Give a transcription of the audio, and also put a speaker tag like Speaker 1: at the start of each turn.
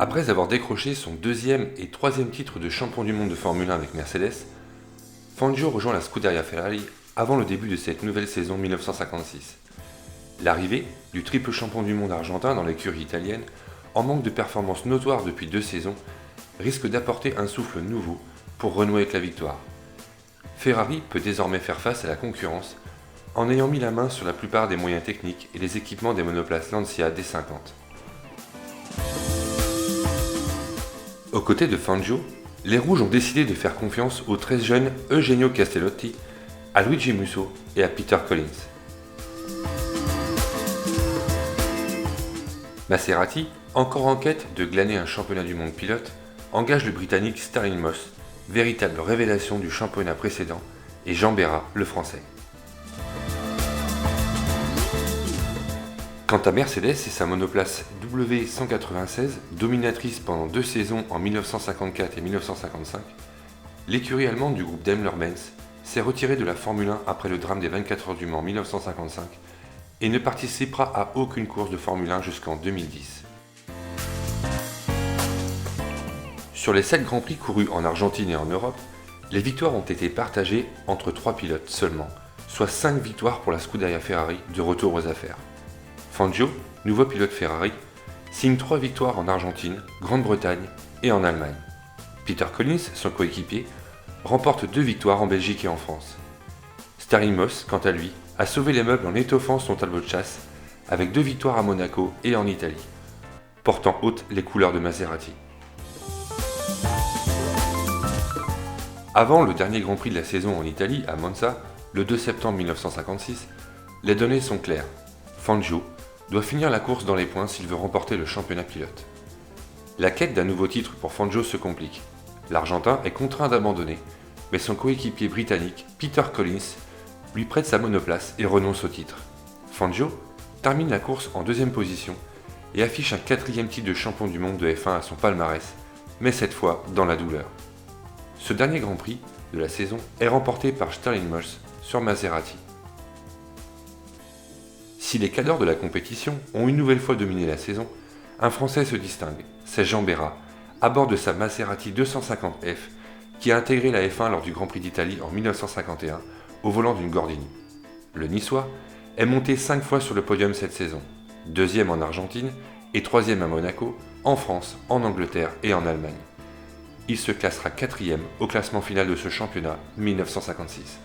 Speaker 1: Après avoir décroché son deuxième et troisième titre de champion du monde de Formule 1 avec Mercedes, Fangio rejoint la Scuderia Ferrari avant le début de cette nouvelle saison 1956. L'arrivée du triple champion du monde argentin dans l'écurie italienne, en manque de performances notoires depuis 2 saisons, risque d'apporter un souffle nouveau pour renouer avec la victoire. Ferrari peut désormais faire face à la concurrence en ayant mis la main sur la plupart des moyens techniques et les équipements des monoplaces Lancia D50. Aux côtés de Fangio, les Rouges ont décidé de faire confiance aux 13 jeunes Eugenio Castellotti, à Luigi Musso et à Peter Collins. Maserati, encore en quête de glaner un championnat du monde pilote, engage le Britannique Stirling Moss, véritable révélation du championnat précédent, et Jean Berra, le Français. Quant à Mercedes et sa monoplace W196, dominatrice pendant 2 saisons en 1954 et 1955, l'écurie allemande du groupe Daimler-Benz s'est retirée de la Formule 1 après le drame des 24 heures du Mans en 1955 et ne participera à aucune course de Formule 1 jusqu'en 2010. Sur les 7 Grands Prix courus en Argentine et en Europe, les victoires ont été partagées entre 3 pilotes seulement, soit 5 victoires pour la Scuderia Ferrari de retour aux affaires. Fangio, nouveau pilote Ferrari, signe 3 victoires en Argentine, Grande-Bretagne et en Allemagne. Peter Collins, son coéquipier, remporte 2 victoires en Belgique et en France. Stirling Moss, quant à lui, a sauvé les meubles en étoffant son tableau de chasse avec 2 victoires à Monaco et en Italie, portant haute les couleurs de Maserati. Avant le dernier Grand Prix de la saison en Italie, à Monza, le 2 septembre 1956, les données sont claires. Fangio doit finir la course dans les points s'il veut remporter le championnat pilote. La quête d'un nouveau titre pour Fangio se complique. L'Argentin est contraint d'abandonner, mais son coéquipier britannique, Peter Collins, lui prête sa monoplace et renonce au titre. Fangio termine la course en 2e position et affiche un 4e titre de champion du monde de F1 à son palmarès, mais cette fois dans la douleur. Ce dernier Grand Prix de la saison est remporté par Stirling Moss sur Maserati. Si les cadors de la compétition ont une nouvelle fois dominé la saison, un Français se distingue, c'est Jean Berra, à bord de sa Maserati 250F, qui a intégré la F1 lors du Grand Prix d'Italie en 1951, au volant d'une Gordini. Le Niçois est monté 5 fois sur le podium cette saison, 2e en Argentine et 3e à Monaco, en France, en Angleterre et en Allemagne. Il se classera 4e au classement final de ce championnat 1956.